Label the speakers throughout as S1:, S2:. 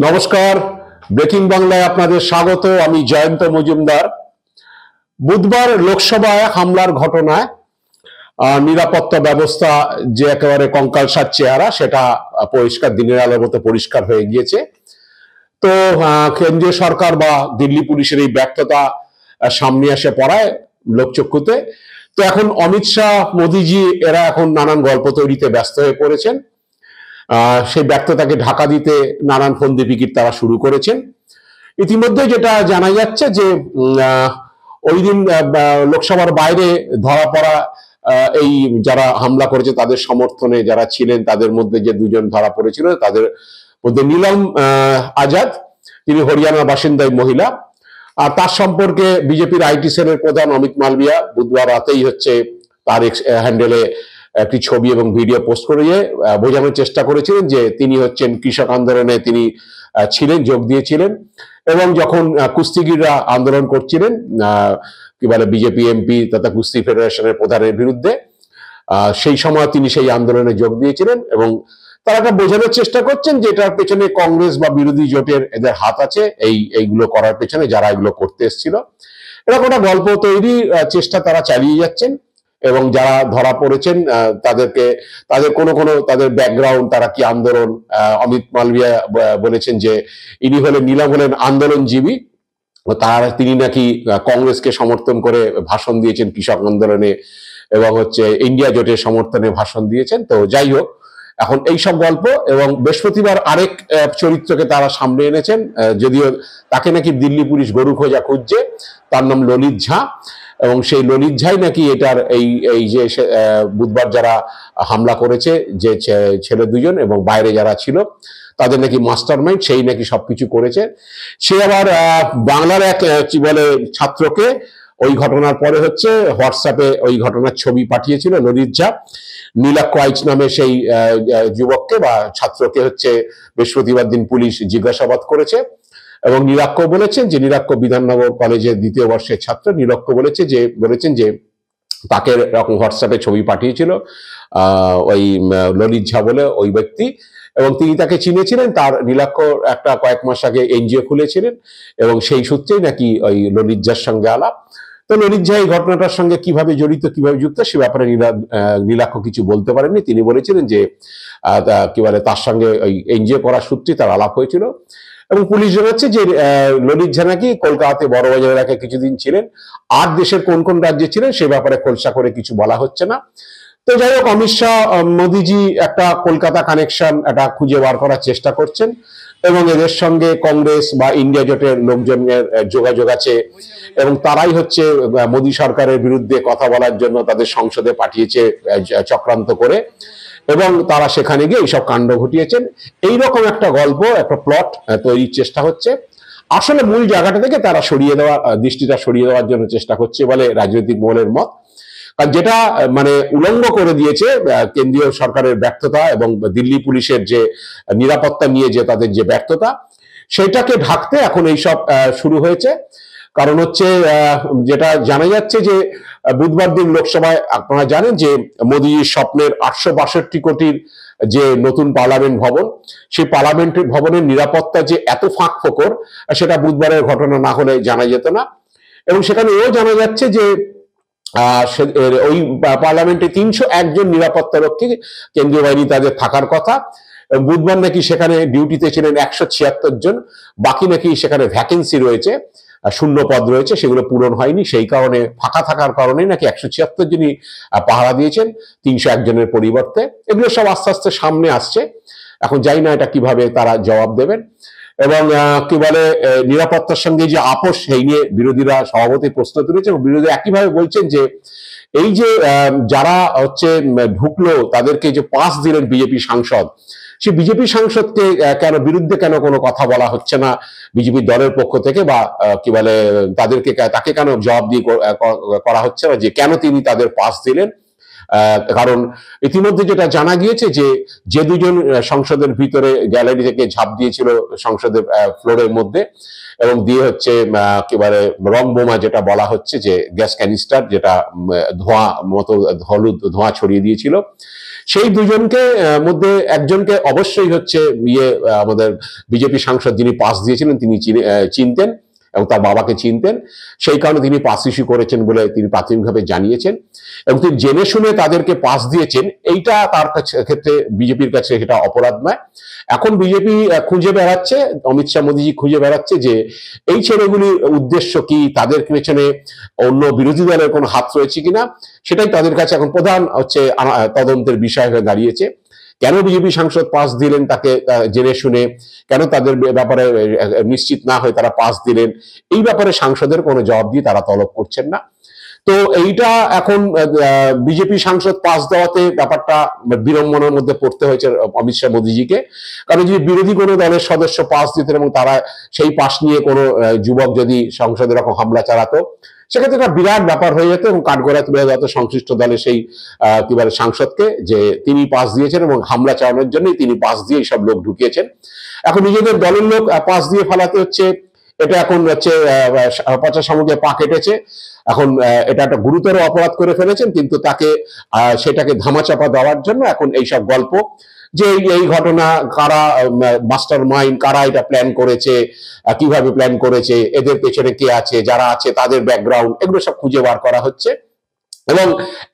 S1: নমস্কার, ব্রেকিং বাংলায় আপনাদের স্বাগত। আমি জয়ন্ত মজুমদার। বুধবার লোকসভায় হামলার ঘটনায় নিরাপত্তা ব্যবস্থা যে একেবারে কঙ্কালসার চেহারা, সেটা পরিষ্কার দিনের আলোর মতো পরিষ্কার হয়ে গিয়েছে। তো কেন্দ্রীয় সরকার বা দিল্লি পুলিশের এই ব্যর্থতা সামনে এসে পড়ায় লোকচক্ষুতে। তো এখন অমিত শাহ, মোদিজি এরা এখন নানান গল্প তৈরিতে ব্যস্ত হয়ে পড়েছেন। সেই ব্যর্থতাকে ঢাকা দিতে নানান ফন্দি ফিকির তারা শুরু করেছেন। ইতিমধ্যে যেটা জানা যাচ্ছে যে ওই দিন লোকসভার বাইরে ধরা পড়া এই যারা হামলা করেছে তাদের সমর্থনে যারা ছিলেন, তাদের মধ্যে যে দুজন ধরা পড়েছিল তাদের মধ্যে নীলম আজাদ, তিনি হরিয়ানার বাসিন্দাই মহিলা। আর তার সম্পর্কে বিজেপির আইটি সেলের প্রধান অমিত মালবিয়া বুধবার রাতেই হচ্ছে তার হ্যান্ডেলে একটি ছবি এবং ভিডিও পোস্ট করে বোঝানোর চেষ্টা করেছিলেন যে তিনি হচ্ছেন কৃষক আন্দোলনে তিনি ছিলেন, যোগ দিয়েছিলেন, এবং যখন কুস্তিগিররা আন্দোলন করছিলেন কি বলে বিজেপি এমপি তথা কুস্তি ফেডারেশনের প্রধানের বিরুদ্ধে, সেই সময় তিনি সেই আন্দোলনে যোগ দিয়েছিলেন। এবং তারা একটা বোঝানোর চেষ্টা করছেন যে এটার পেছনে কংগ্রেস বা বিরোধী জোটের এদের হাত আছে, এইগুলো করার পেছনে যারা এগুলো করতে এসেছিল। এরকম একটা গল্প তৈরির চেষ্টা তারা চালিয়ে যাচ্ছেন। এবং যারা ধরা পড়েছেন তাদেরকে তাদের কোনো তাদের ব্যাকগ্রাউন্ড, তারা কি আন্দোলন, অমিত মালবিয়া বলেছেন যে ইনি হলেন নীলম হলেন আন্দোলনজীবী। তিনি নাকি কংগ্রেসকে সমর্থন করে ভাষণ দিয়েছেন কৃষক আন্দোলনে এবং হচ্ছে ইন্ডিয়া জোটের সমর্থনে ভাষণ দিয়েছেন। তো যাই হোক, এখন এইসব গল্প। এবং বৃহস্পতিবার আরেক চরিত্রকে তারা সামনে এনেছেন, যদিও তাকে নাকি দিল্লি পুলিশ গরু খোঁজা খুঁজছে। তার নাম ললিত ঝা। এবং সেই ললিত ঝাই নাকি এটার এই যে বুধবার যারা হামলা করেছে, যে ছেলে দুজন এবং বাইরে যারা ছিল তাদের নাকি মাস্টার মাইন্ড, সেই নাকি সবকিছু করেছে। সে আবার বাংলার এক কি বলে ছাত্রকে ওই ঘটনার পরে হচ্ছে হোয়াটসঅ্যাপে ওই ঘটনার ছবি পাঠিয়েছিল ললিত ঝা। নীলাক্ষ আইচ নামে সেই যুবককে বা ছাত্রকে হচ্ছে বৃহস্পতিবার দিন পুলিশ জিজ্ঞাসাবাদ করেছে। এবং নীলাক্ষ বলেছেন যে, নীলাক্ষ বিধাননগর কলেজের দ্বিতীয় বর্ষের ছাত্র, নীলাক্ষ বলেছেন যে তাকে এরকম হোয়াটসঅ্যাপে ছবি পাঠিয়েছিল ওই ললিত ঝা বলে ওই ব্যক্তি, এবং তিনি তাকে চিনেছিলেন। তার নীলাক্ষ একটা কয়েক মাস আগে এনজিও খুলেছিলেন এবং সেই সূত্রেই নাকি ওই ললিত ঝার সঙ্গে আলাপ। তো ললিত ঝা এই ঘটনাটার সঙ্গে কিভাবে জড়িত, কিভাবে যুক্ত, সে ব্যাপারে নীলাক্ষ কিছু বলতে পারেননি। তিনি বলেছিলেন যে কি বলে তার সঙ্গে ওই এনজিও করার সূত্রে তার আলাপ হয়েছিল। এবং পুলিশ জানাচ্ছে যে ললিত ঝা নাকি কলকাতাতে বড়বাজার এলাকায় কিছুদিন ছিলেন, আর দেশের কোন কোন রাজ্যে ছিলেন সে ব্যাপারে খোলসা করে কিছু বলা হচ্ছে না। তো যাই হোক, অমিত শাহ, মোদিজি একটা কলকাতা কানেকশন একটা খুঁজে বার করার চেষ্টা করছেন এবং এদের সঙ্গে কংগ্রেস বা ইন্ডিয়া জোটের লোকজনের যোগাযোগ আছে এবং তারাই হচ্ছে মোদী সরকারের বিরুদ্ধে কথা বলার জন্য তাদের সংসদে পাঠিয়েছে চক্রান্ত করে, এবং তারা সেখানে গিয়ে এইসব কাণ্ড ঘটিয়েছেন। এইরকম একটা গল্প, একটা প্লট তৈরির চেষ্টা হচ্ছে। আসলে মূল জায়গাটা থেকে তারা দৃষ্টিটা সরিয়ে দেওয়ার জন্য চেষ্টা করছে বলে রাজনৈতিক মহলের মত। কারণ যেটা মানে উলঙ্গ করে দিয়েছে কেন্দ্রীয় সরকারের ব্যর্থতা এবং দিল্লি পুলিশের যে নিরাপত্তা নিয়ে যে তাদের যে ব্যর্থতা, সেটাকে ঢাকতে এখন এইসব শুরু হয়েছে। কারণ হচ্ছে যেটা জানা যাচ্ছে যে বুধবার দিন লোকসভায় আপনারা জানেন যে মোদীর স্বপ্নের 862 কোটির যে নতুন পার্লামেন্ট ভবন, সেই পার্লামেন্ট ভবনের নিরাপত্তা যে এত ফাঁক ফোকর, সেটা বুধবারের ঘটনা না হলে জানা যেত না। এবং সেখানে এও জানা যাচ্ছে যে ওই পার্লামেন্টে 301 জন নিরাপত্তা রক্ষী কেন্দ্রীয় বাহিনী তাদের থাকার কথা। বুধবার নাকি সেখানে ডিউটিতে ছিলেন 176 জন, বাকি নাকি সেখানে ভ্যাকেন্সি রয়েছে, শূন্য পদ রয়েছে, সেগুলো পূরণ হয়নি। সেই কারণে ফাঁকা থাকার কারণে নাকি 176 জনই পাহারা দিয়েছেন 301 জনের পরিবর্তে। এগুলো সব আস্তে আস্তে সামনে আসছে। এখন জানি না এটা কিভাবে তারা জবাব দেবেন। এবং কি বলে নিরাপত্তার সঙ্গে যে আপোষ, সেই নিয়ে বিরোধীরা সভাপতি প্রশ্ন তুলেছে এবং বিরোধী একইভাবে বলছেন যে এই যে যারা হচ্ছে ঢুকলো তাদেরকে যে পাস দিলেন বিজেপি সাংসদ, সে বিজেপি সাংসদকে বিরুদ্ধে কেন কোনো কথা বলা হচ্ছে না বিজেপি দলের পক্ষ থেকে, বা কি বলে তাকে কেন জবাবদিহি করা হচ্ছে না যে কেন তিনি তাদের পাস দিলেন। কারণ ইতিমধ্যে যেটা জানা গিয়েছে যে যে দুজন সংসদের ভিতরে গ্যালারি থেকে ঝাঁপ দিয়েছিল সংসদের ফ্লোরের মধ্যে এবং দিয়ে হচ্ছে একেবারে রং বোমা যেটা বলা হচ্ছে যে গ্যাস ক্যানিস্টার যেটা ধোঁয়া মতো হলুদ ধোঁয়া ছড়িয়ে দিয়েছিল, সেই দুজনকে মধ্যে একজনকে অবশ্যই হচ্ছে আমাদের বিজেপি সাংসদ যিনি পাস দিয়েছিলেন তিনি চিনতেন এবং তার বাবাকে চিনতেন, সেই কারণে তিনি পাস ইস্যু করেছেন বলে তিনি প্রাথমিকভাবে জানিয়েছেন এবং তিনি জেনে শুনে তাদেরকে পাস দিয়েছেন। এইটা তার ক্ষেত্রে বিজেপির কাছে এটা অপরাধ নয়। এখন বিজেপি খুঁজে বেড়াচ্ছে, অমিত শাহ মোদীজি খুঁজে বেড়াচ্ছে যে এই ছেলেগুলির উদ্দেশ্য কি, তাদের পেছনে অন্য বিরোধী দলের কোনো হাত রয়েছে কিনা, সেটাই তাদের কাছে এখন প্রধান হচ্ছে তদন্তের বিষয় হয়ে দাঁড়িয়েছে। কেন বিজেপি সাংসদ পাস দিলেন তাকে জেনে শুনে, কেন তাদের ব্যাপারে নিশ্চিত না হয়ে তারা পাস দিলেন, এই ব্যাপারে সাংসদের কোনো জবাব দিয়ে তারা তলব করছেন না। তো এইটা এখন বিজেপি সাংসদ পাস দেওয়াতে ব্যাপারটা বিড়ম্বনার মধ্যে পড়তে হয়েছে অমিত শাহ মোদীজিকে। কারণ যদি বিরোধী কোনো দলের সদস্য পাস দিতেন এবং তারা সেই পাস নিয়ে কোনো যুবক যদি সংসদে এরকম হামলা চালাতো, সেক্ষেত্রে একটা বিরাট ব্যাপার হয়ে যেত এবং কাঠগড়ায় তুলে যেত সংশ্লিষ্ট দলের সেই কি বলে সাংসদকে যে তিনি পাস দিয়েছেন এবং হামলা চালানোর জন্যই তিনি পাস দিয়ে সব লোক ঢুকিয়েছেন। এখন নিজেদের দলের লোক পাস দিয়ে ফেলাতে হচ্ছে, এটা এখন হচ্ছে পচা সামুদ্রে পা কেটেছে। এখন এটা একটা গুরুতর অপরাধ করে ফেলেছেন, কিন্তু তাকে সেটাকে ধামাচাপা দেওয়ার জন্য এখন এইসব গল্প যে এই ঘটনা কারা মাস্টার মাইন্ড, কারা এটা প্ল্যান করেছে, কিভাবে প্ল্যান করেছে, এদের পেছনে কে আছে, যারা আছে তাদের ব্যাকগ্রাউন্ড, এগুলো সব খুঁজে বার করা হচ্ছে এবং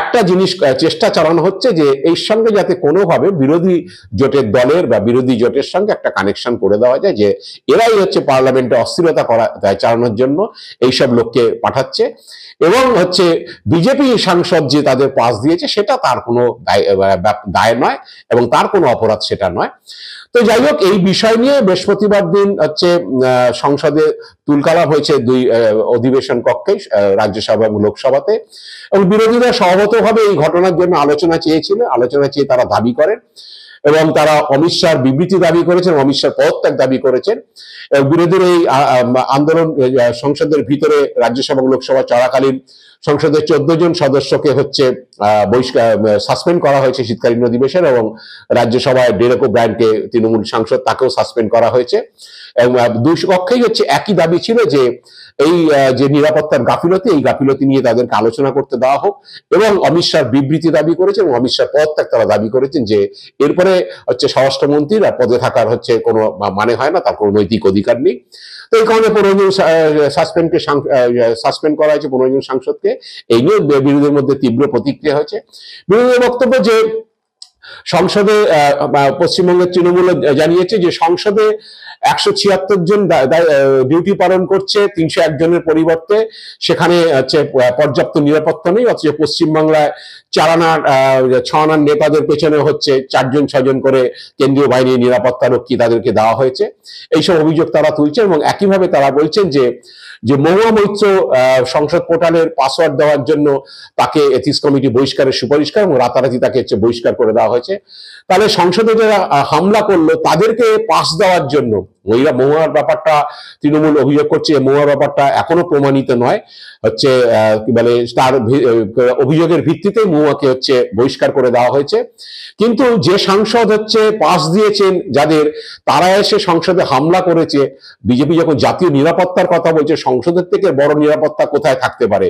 S1: একটা জিনিস চেষ্টা চালানো হচ্ছে যে এর সঙ্গে যাতে কোনোভাবে বিরোধী জোটের দলের বা বিরোধী জোটের সঙ্গে একটা কানেকশন করে দেওয়া যায়, যে এরাই হচ্ছে পার্লামেন্টে অস্থিরতা চালানোর জন্য এইসব লোককে পাঠাচ্ছে এবং হচ্ছে বিজেপি সাংসদ যে তাদের পাস দিয়েছে সেটা তার কোনো দায় নয় এবং তার কোনো অপরাধ সেটা নয়। তো যাই হোক, এই বিষয় নিয়ে বৃহস্পতিবার দিন হচ্ছে সংসদে তুলকালাম হয়েছে দুই অধিবেশন কক্ষে, রাজ্যসভা এবং লোকসভাতে, এবং বিরোধীরা স্বভাবতভাবে এই ঘটনার জন্য আলোচনা চেয়ে তারা দাবি করেন এবং তারা অমিত শাহর বিবৃতি দাবি করেছেন, অমিত শাহর পদত্যাগ দাবি করেছেন। বিরোধীর এই আন্দোলন সংসদের ভিতরে রাজ্যসভা এবং লোকসভা চলাকালীন সংসদের 14 জন সদস্যকে হচ্ছে সাসপেন্ড করা হয়েছে শীতকালীন অধিবেশন এবং রাজ্যসভায় ডেরেক ওব্রায়ানকে তৃণমূল সাংসদ তাকেও সাসপেন্ড করা হয়েছে। এবং দুই কক্ষেই হচ্ছে একই দাবি ছিল যে এই যে নিরাপত্তার গাফিলতি, এই গাফিলতি নিয়ে তাদেরকে আলোচনা করতে দেওয়া হোক এবং অমিত শাহর বিবৃতি দাবি করেছেন এবং অমিত শাহ পদত্যাগ তারা দাবি করেছেন যে এরপরে হচ্ছে স্বরাষ্ট্রমন্ত্রীর পদে থাকার হচ্ছে কোনো মানে হয় না, তার কোনো নৈতিক অধিকার নেই। তো এই কারণে 15 জন সাসপেন্ড করা হয়েছে, 15 জন সাংসদকে। এই নিয়ে বিরোধীদের মধ্যে তীব্র প্রতিক্রিয়া হয়েছে। বিরোধীদের বক্তব্য যে সংসদে পশ্চিমবঙ্গের তৃণমূল জানিয়েছে যে সংসদে 176 জন ডিউটি পালন করছে 301 জনের পরিবর্তে, সেখানে হচ্ছে পর্যাপ্ত নিরাপত্তা নেই। অথচ পশ্চিমবাংলায় 6 আনার নেতাদের পেছনে হচ্ছে 4 জন 6 জন করে কেন্দ্রীয় বাহিনীর নিরাপত্তা রক্ষী তাদেরকে দেওয়া হয়েছে। এইসব অভিযোগ তারা তুলছেন এবং একইভাবে তারা বলছেন যে মহুয়া মৈত্র সংসদ পোর্টালের পাসওয়ার্ড দেওয়ার জন্য তাকে এথিক্স কমিটি বহিষ্কারের সুপারিশ করে এবং রাতারাতি তাকে হচ্ছে বহিষ্কার করে দেওয়া হয়েছে। তাহলে সংসদে যারা হামলা করলো তাদেরকে পাস দেওয়ার জন্য মহুয়ার ব্যাপারটা তৃণমূল অভিযোগ করছে, মহুয়ার ব্যাপারটা এখনো প্রমাণিত নয়, হচ্ছে কি বলে তার অভিযোগের ভিত্তিতে মহুয়াকে হচ্ছে বহিষ্কার করে দেওয়া হয়েছে। কিন্তু যে সাংসদ হচ্ছে পাস দিয়েছেন যাদের, তারা এসে সংসদে হামলা করেছে। বিজেপি যখন জাতীয় নিরাপত্তার কথা বলছে, সংসদের থেকে বড় নিরাপত্তা কোথায় থাকতে পারে?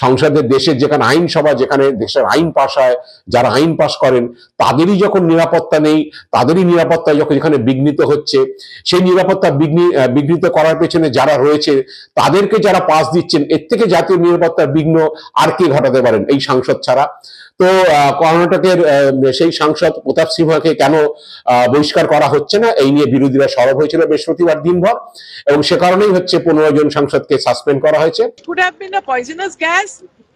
S1: সংসদের দেশের যেখানে আইনসভা, যেখানে দেশের আইন পাস হয়, যারা আইন পাস করেন তাদেরই যখন নিরাপত্তা নেই, তাদেরই নিরাপত্তা যখন যেখানে বিঘ্নিত হচ্ছে, সেই নিরাপত্তা বিঘ্নিত করার পেছনে যারা রয়েছে তাদেরকে যারা পাস দিচ্ছেন, এর থেকে জাতীয় নিরাপত্তার বিঘ্ন আর কে ঘটাতে পারেন এই সাংসদ ছাড়া? তো কর্ণাটকের সেই সাংসদ প্রতাপ সিংহকে কেন বহিষ্কার করা হচ্ছে না, এই নিয়ে বিরোধীরা সরব হয়েছিল বৃহস্পতিবার দিনভর এবং সে কারণেই হচ্ছে 15 জন সাংসদকে সাসপেন্ড করা হয়েছে।
S2: Could have been a poisonous gas,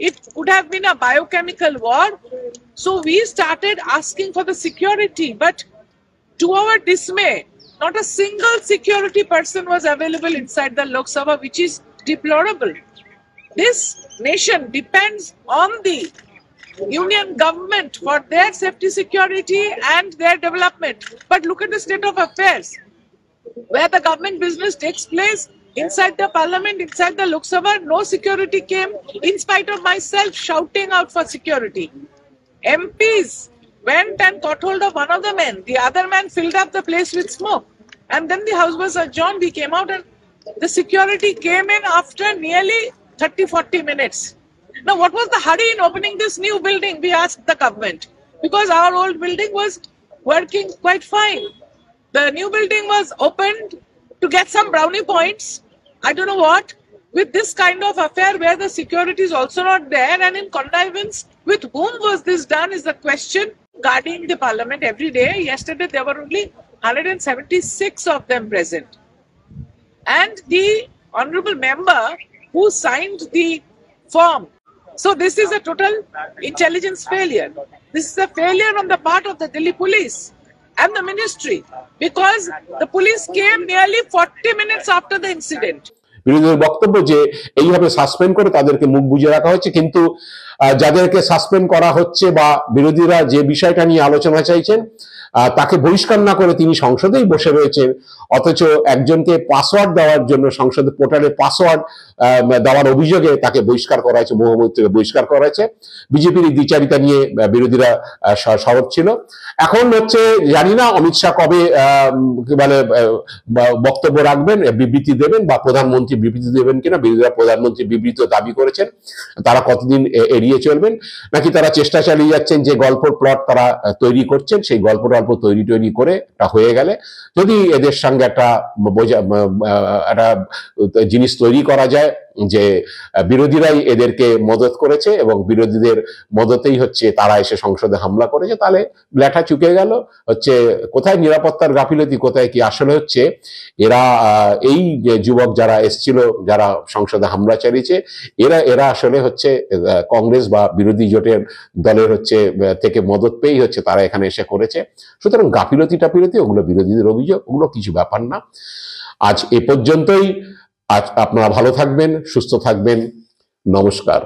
S2: it could have been a biochemical war. So we started asking for the security, but to our dismay, not a single security person was available inside the Lok Sabha, which is deplorable. This nation depends on the union government for their safety, security and their development. But look at the state of affairs, where the government business takes place inside the parliament, inside the Lok Sabha, no security came in spite of myself shouting out for security. MPs went and caught hold of one of the men. The other man filled up the place with smoke. And then the house was adjourned. We came out and the security came in after nearly 30-40 minutes. Now, what was the hurry in opening this new building? We asked the government. Because our old building was working quite fine. The new building was opened to get some brownie points. I don't know what. With this kind of affair where the security is also not there and in connivance, with whom was this done is the question guarding the parliament every day. Yesterday there were only 176 of them present. And the honorable member who signed the form. So this is a total intelligence failure. This is a failure on the part of the Delhi police and the ministry because the police came nearly 40 minutes after the incident.
S1: বিরোধীদের বক্তব্য যে এইভাবে suspend করে তাদেরকে মুখ বুজে রাখা হচ্ছে, কিন্তু যাদেরকে সাসপেন্ড করা হচ্ছে বা বিরোধীরা যে বিষয়টা নিয়ে আলোচনা চাইছেন তাকে বহিষ্কার না করে তিনি সংসদেই বসে রয়েছেন, অথচ একজনকে পাসওয়ার্ড দেওয়ার জন্য সংসদ পোর্টালে পাসওয়ার্ড দেওয়ার অভিযোগে তাকে বহিষ্কার করা হয়েছে, মহামুখ থেকে বহিষ্কার করা হয়েছে। বিজেপির এই দ্বিচারিতা নিয়ে বিরোধীরা সরব ছিল। এখন হচ্ছে জানি না অমিত শাহ কবে মানে বক্তব্য রাখবেন, বিবৃতি দেবেন বা প্রধানমন্ত্রী বিবৃতি দেবেন কিনা। বিরোধীরা প্রধানমন্ত্রী বিবৃতি দাবি করেছেন, তারা কতদিন এড়িয়ে চলবেন, নাকি তারা চেষ্টা চালিয়ে যাচ্ছেন যে গল্পর প্লট তারা তৈরি করছেন, সেই গল্পটা অল্প তৈরি করে একটা হয়ে গেলে যদি এদের সঙ্গে একটা জিনিস তৈরি করা যায় যে বিরোধীরাই এদেরকে মদত করেছে এবং বিরোধীদের মদতেই হচ্ছে তারা এসে সংসদে হামলা করেছে, তাহলে লেখা চুকে গেল। হচ্ছে কোথায় নিরাপত্তার গাফিলতি, কোথায় কি আসলে হচ্ছে এরা এই যে যুবক যারা এসছিল, যারা সংসদে হামলা চালিয়েছে, এরা আসলে হচ্ছে কংগ্রেস বা বিরোধী জোটের দলের হচ্ছে থেকে মদত পেয়েই হচ্ছে তারা এখানে এসে করেছে। সুতরাং গাফিলতি টাফিলতি ওগুলো বিরোধীদের অভিযোগ, ওগুলো কিছু ব্যাপার না। আজ এ পর্যন্তই। আজ আপনারা ভালো থাকবেন, সুস্থ থাকবেন। নমস্কার।